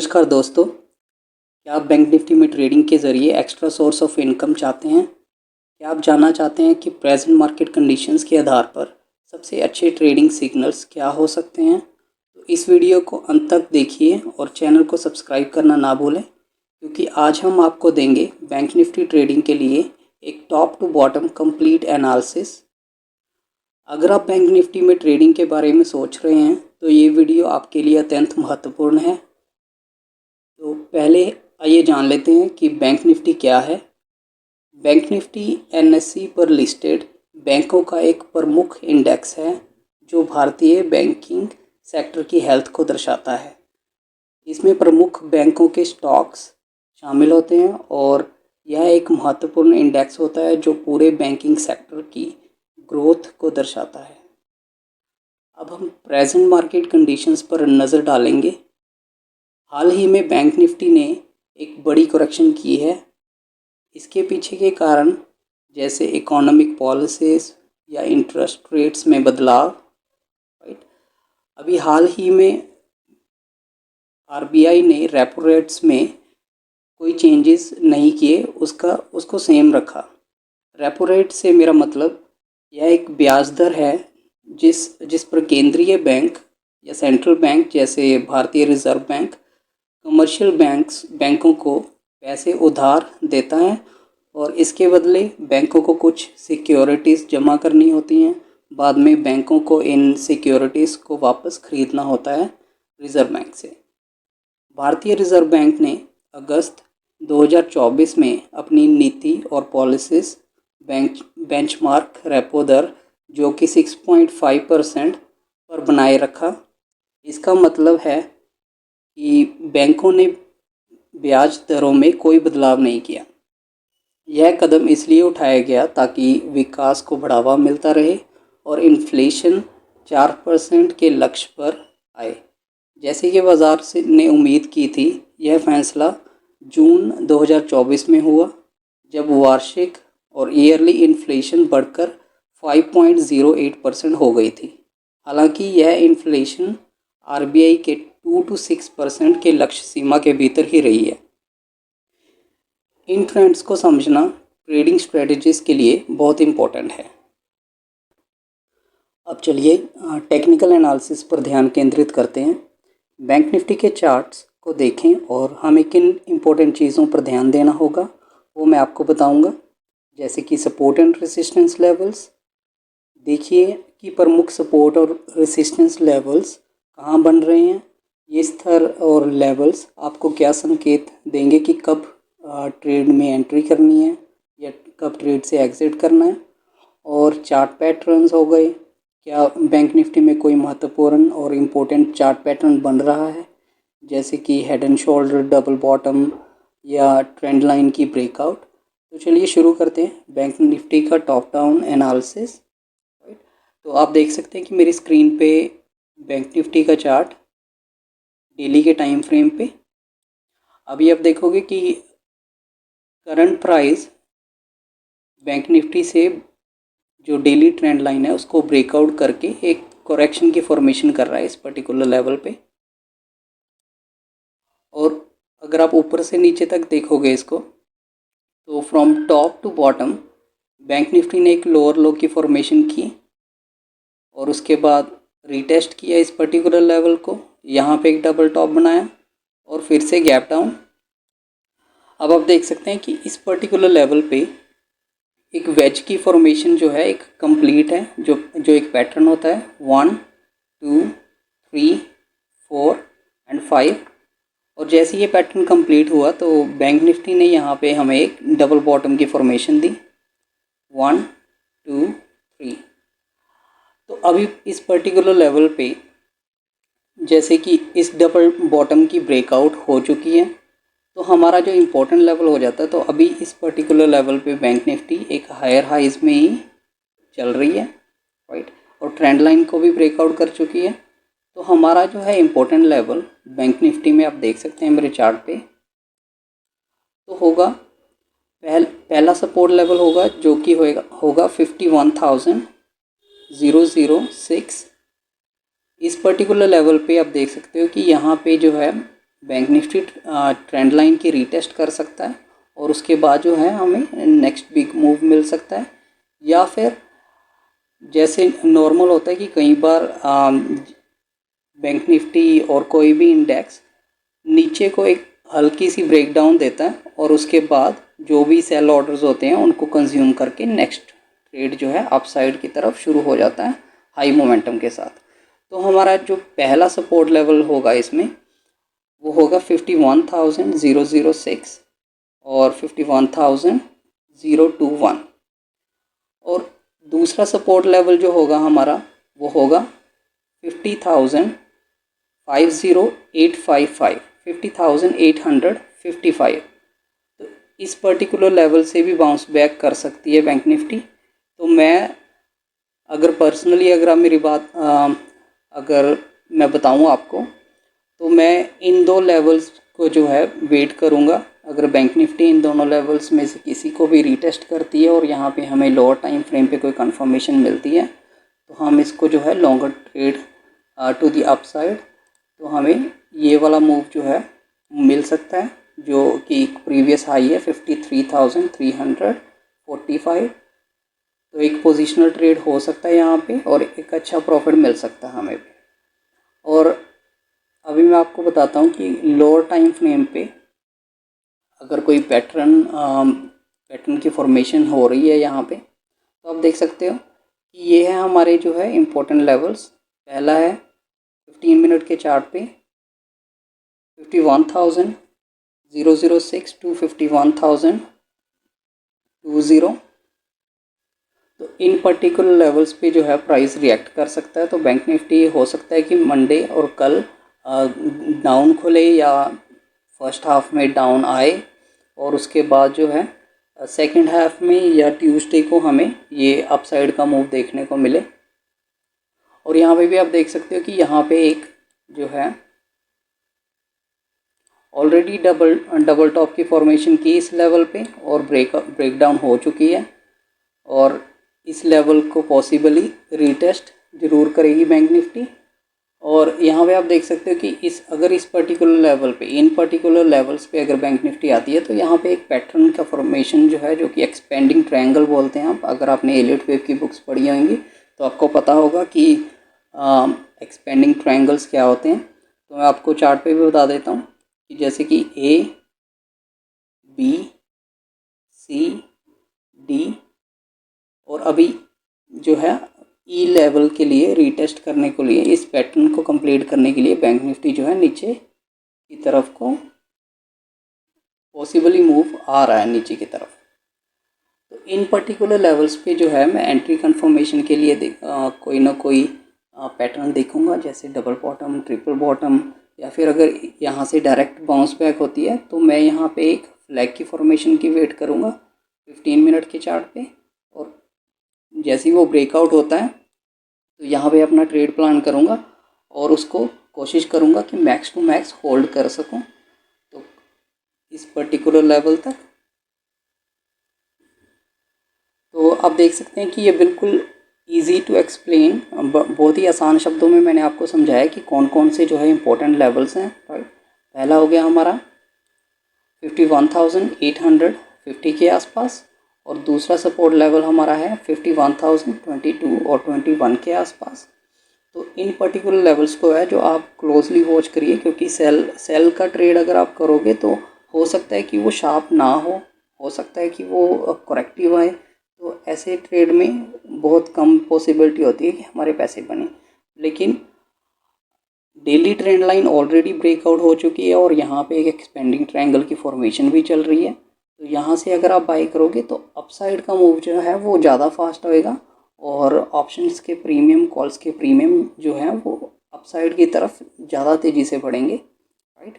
नमस्कार दोस्तों, क्या आप बैंक निफ्टी में ट्रेडिंग के ज़रिए एक्स्ट्रा सोर्स ऑफ इनकम चाहते हैं? क्या आप जानना चाहते हैं कि प्रेजेंट मार्केट कंडीशंस के आधार पर सबसे अच्छे ट्रेडिंग सिग्नल्स क्या हो सकते हैं? तो इस वीडियो को अंत तक देखिए और चैनल को सब्सक्राइब करना ना भूलें, क्योंकि आज हम आपको देंगे बैंक निफ्टी ट्रेडिंग के लिए एक top to bottom complete analysis. अगर आप बैंक निफ्टी में ट्रेडिंग के बारे में सोच रहे हैं तो ये वीडियो आपके लिए अत्यंत महत्वपूर्ण है। तो पहले आइए जान लेते हैं कि बैंक निफ्टी क्या है। बैंक निफ्टी एनएसई पर लिस्टेड बैंकों का एक प्रमुख इंडेक्स है जो भारतीय बैंकिंग सेक्टर की हेल्थ को दर्शाता है। इसमें प्रमुख बैंकों के स्टॉक्स शामिल होते हैं और यह एक महत्वपूर्ण इंडेक्स होता है जो पूरे बैंकिंग सेक्टर की ग्रोथ को दर्शाता है। अब हम प्रेजेंट मार्केट कंडीशंस पर नज़र डालेंगे। हाल ही में बैंक निफ्टी ने एक बड़ी करेक्शन की है। इसके पीछे के कारण जैसे इकोनॉमिक पॉलिसीज़ या इंटरेस्ट रेट्स में बदलाव, राइट। अभी हाल ही में आरबीआई ने रेपो रेट्स में कोई चेंजेस नहीं किए, उसको सेम रखा। रेपो रेट से मेरा मतलब यह एक ब्याज दर है जिस पर केंद्रीय बैंक या सेंट्रल बैंक जैसे भारतीय रिजर्व बैंक कमर्शियल बैंकों को पैसे उधार देता है और इसके बदले बैंकों को कुछ सिक्योरिटीज़ जमा करनी होती हैं। बाद में बैंकों को इन सिक्योरिटीज़ को वापस ख़रीदना होता है रिज़र्व बैंक से। भारतीय रिज़र्व बैंक ने अगस्त 2024 में अपनी नीति और पॉलिसीज़ बेंचमार्क रेपो दर जो कि 6.5% पर बनाए रखा। इसका मतलब है कि बैंकों ने ब्याज दरों में कोई बदलाव नहीं किया। यह कदम इसलिए उठाया गया ताकि विकास को बढ़ावा मिलता रहे और इन्फ्लेशन 4% के लक्ष्य पर आए। जैसे कि बाजार ने उम्मीद की थी, यह फैसला जून 2024 में हुआ जब वार्षिक और ईयरली इन्फ्लेशन बढ़कर 5.08% हो गई थी। हालांकि यह इन्फ्लेशन आरबीआई के 2 से 6% के लक्ष्य सीमा के भीतर ही रही है। इन ट्रेंड्स को समझना ट्रेडिंग स्ट्रेटजीज के लिए बहुत इम्पोर्टेंट है। अब चलिए टेक्निकल एनालिसिस पर ध्यान केंद्रित करते हैं। बैंक निफ्टी के चार्ट्स को देखें और हमें किन इम्पोर्टेंट चीज़ों पर ध्यान देना होगा वो मैं आपको बताऊंगा, जैसे कि सपोर्ट एंड रेसिस्टेंस लेवल्स। देखिए कि प्रमुख सपोर्ट और रेसिस्टेंस लेवल्स कहाँ बन रहे हैं। ये स्तर और लेवल्स आपको क्या संकेत देंगे कि कब ट्रेड में एंट्री करनी है या कब ट्रेड से एग्जिट करना है। और चार्ट पैटर्न्स हो गए, क्या बैंक निफ्टी में कोई महत्वपूर्ण और इम्पोर्टेंट चार्ट पैटर्न बन रहा है, जैसे कि head and shoulder, double bottom या ट्रेंड लाइन की ब्रेकआउट। तो चलिए शुरू करते हैं बैंक निफ्टी का टॉप डाउन एनालिसिस। तो आप देख सकते हैं कि मेरी स्क्रीन पे बैंक निफ्टी का चार्ट डेली के टाइम फ्रेम पे। अभी आप देखोगे कि करंट प्राइस बैंक निफ्टी से जो डेली ट्रेंड लाइन है उसको ब्रेकआउट करके एक करेक्शन की फॉर्मेशन कर रहा है इस पर्टिकुलर लेवल पे। और अगर आप ऊपर से नीचे तक देखोगे इसको, तो from top to bottom bank Nifty ने एक लोअर लो की फॉर्मेशन की और उसके बाद रीटेस्ट किया इस पर्टिकुलर लेवल को, यहाँ पे एक डबल टॉप बनाया और फिर से गैप डाउन। अब आप देख सकते हैं कि इस पर्टिकुलर लेवल पे एक वेज की फॉर्मेशन जो है एक कंप्लीट है, जो एक पैटर्न होता है 1 2 3 4 एंड 5। और जैसे ये पैटर्न कंप्लीट हुआ तो बैंक निफ्टी ने यहाँ पे हमें एक डबल बॉटम की फॉर्मेशन दी 1 2 3। तो अभी इस पर्टिकुलर लेवल पे जैसे कि इस डबल बॉटम की ब्रेकआउट हो चुकी है, तो हमारा जो इम्पोर्टेंट लेवल हो जाता है। तो अभी इस पर्टिकुलर लेवल पे बैंक निफ्टी एक हायर हाइज में ही चल रही है, राइट, और ट्रेंड लाइन को भी ब्रेकआउट कर चुकी है। तो हमारा जो है इम्पोर्टेंट लेवल बैंक निफ्टी में आप देख सकते हैं मेरे चार्ट पे, तो होगा पहला सपोर्ट लेवल होगा जो कि होगा 51,006। इस पर्टिकुलर लेवल पे आप देख सकते हो कि यहाँ पे जो है बैंक निफ्टी ट्रेंड लाइन की रीटेस्ट कर सकता है और उसके बाद जो है हमें नेक्स्ट बिग मूव मिल सकता है। या फिर जैसे नॉर्मल होता है कि कई बार बैंक निफ्टी और कोई भी इंडेक्स नीचे को एक हल्की सी ब्रेकडाउन देता है और उसके बाद जो भी सेल ऑर्डर्स होते हैं उनको कंज्यूम करके नेक्स्ट ट्रेड जो है अपसाइड की तरफ शुरू हो जाता है हाई मोमेंटम के साथ। तो हमारा जो पहला सपोर्ट लेवल होगा इसमें वो होगा 51,006 और 51,021 और दूसरा सपोर्ट लेवल जो होगा हमारा वो होगा 50,855 50,855। तो इस पर्टिकुलर लेवल से भी बाउंस बैक कर सकती है बैंक निफ्टी। तो मैं अगर पर्सनली अगर आप मेरी बात अगर मैं बताऊं आपको तो मैं इन दो लेवल्स को जो है वेट करूंगा। अगर बैंक निफ्टी इन दोनों लेवल्स में से किसी को भी रीटेस्ट करती है और यहाँ पे हमें लोअर टाइम फ्रेम पे कोई कंफर्मेशन मिलती है तो हम इसको जो है longer trade to the upside तो हमें ये वाला मूव जो है मिल सकता है जो कि प्रीवियस हाई है 53,345। तो एक पोजिशनल ट्रेड हो सकता है यहाँ पे और एक अच्छा प्रॉफिट मिल सकता है हमें। और अभी मैं आपको बताता हूँ कि लोअर टाइम फ्रेम पे अगर कोई पैटर्न की फॉर्मेशन हो रही है यहाँ पे तो आप देख सकते हो कि ये है हमारे जो है इम्पोर्टेंट लेवल्स। पहला है 15 मिनट के चार्ट पे 51,006 टू 51,020। तो इन पर्टिकुलर लेवल्स पे जो है प्राइस रिएक्ट कर सकता है। तो बैंक निफ्टी हो सकता है कि मंडे और कल डाउन खुले या फर्स्ट हाफ में डाउन आए और उसके बाद जो है सेकंड हाफ में या ट्यूसडे को हमें ये अपसाइड का मूव देखने को मिले। और यहाँ पे भी आप देख सकते हो कि यहाँ पे एक जो है ऑलरेडी डबल टॉप की फॉर्मेशन की इस लेवल पे और ब्रेकडाउन हो चुकी है और इस लेवल को पॉसिबली रीटेस्ट ज़रूर करेगी बैंक निफ्टी। और यहाँ पे आप देख सकते हो कि अगर इस पर्टिकुलर लेवल पे इन पर्टिकुलर लेवल्स पे अगर बैंक निफ्टी आती है तो यहाँ पे एक पैटर्न का फॉर्मेशन जो है जो कि एक्सपेंडिंग ट्रायंगल बोलते हैं। आप अगर आपने एलियट वेव की बुक्स पढ़ी होंगी तो आपको पता होगा कि एक्सपेंडिंग ट्रायंगल्स क्या होते हैं। तो मैं आपको चार्ट पे भी बता देता हूँ कि जैसे कि A B C D और अभी जो है ई लेवल के लिए रीटेस्ट करने के लिए इस पैटर्न को कंप्लीट करने के लिए बैंक निफ्टी जो है नीचे की तरफ को पॉसिबली मूव आ रहा है नीचे की तरफ। तो इन पर्टिकुलर लेवल्स पे जो है मैं एंट्री कंफर्मेशन के लिए कोई ना कोई पैटर्न देखूंगा जैसे डबल बॉटम, ट्रिपल बॉटम या फिर अगर यहाँ से डायरेक्ट बाउंस बैक होती है तो मैं यहाँ पे एक फ्लैग की फॉर्मेशन की वेट करूँगा 15 मिनट के चार्ट पे। और जैसे ही वो ब्रेकआउट होता है तो यहाँ पे अपना ट्रेड प्लान करूँगा और उसको कोशिश करूँगा कि मैक्स टू मैक्स होल्ड कर सकूँ तो इस पर्टिकुलर लेवल तक। तो आप देख सकते हैं कि ये बिल्कुल इजी टू एक्सप्लेन, बहुत ही आसान शब्दों में मैंने आपको समझाया कि कौन कौन से जो है इम्पोर्टेंट लेवल्स हैं। राइट, पहला हो गया हमारा 51,850 के आसपास और दूसरा सपोर्ट लेवल हमारा है 51,022 और 21 के आसपास। तो इन पर्टिकुलर लेवल्स को है जो आप क्लोजली वॉच करिए क्योंकि सेल का ट्रेड अगर आप करोगे तो हो सकता है कि वो शार्प ना हो सकता है कि वो करेक्टिव आए। तो ऐसे ट्रेड में बहुत कम पॉसिबिलिटी होती है कि हमारे पैसे बने। लेकिन daily trend line already breakout हो चुकी है और यहाँ पे एक एक्सपेंडिंग ट्रायंगल की फॉर्मेशन भी चल रही है। तो यहाँ से अगर आप बाई करोगे तो अपसाइड का मूव जो है वो ज़्यादा फास्ट होएगा और ऑप्शंस के प्रीमियम, कॉल्स के प्रीमियम जो है वो अपसाइड की तरफ ज़्यादा तेज़ी से बढ़ेंगे। राइट,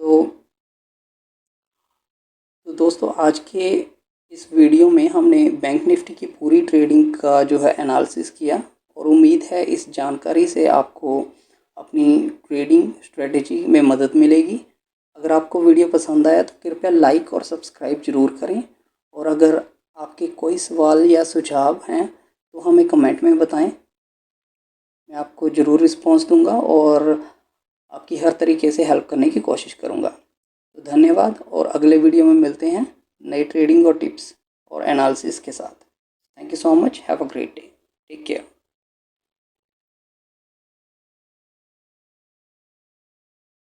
तो दोस्तों आज के इस वीडियो में हमने बैंक निफ्टी की पूरी ट्रेडिंग का जो है एनालिसिस किया और उम्मीद है इस जानकारी से आपको अपनी ट्रेडिंग स्ट्रेटेजी में मदद मिलेगी। अगर आपको वीडियो पसंद आया तो कृपया लाइक और सब्सक्राइब ज़रूर करें और अगर आपके कोई सवाल या सुझाव हैं तो हमें कमेंट में बताएं, मैं आपको ज़रूर रिस्पॉन्स दूंगा। और आपकी हर तरीके से हेल्प करने की कोशिश करूँगा। तो धन्यवाद और अगले वीडियो में मिलते हैं नई ट्रेडिंग और टिप्स और एनालिसिस के साथ। Thank you so much. Have a great day. Take care.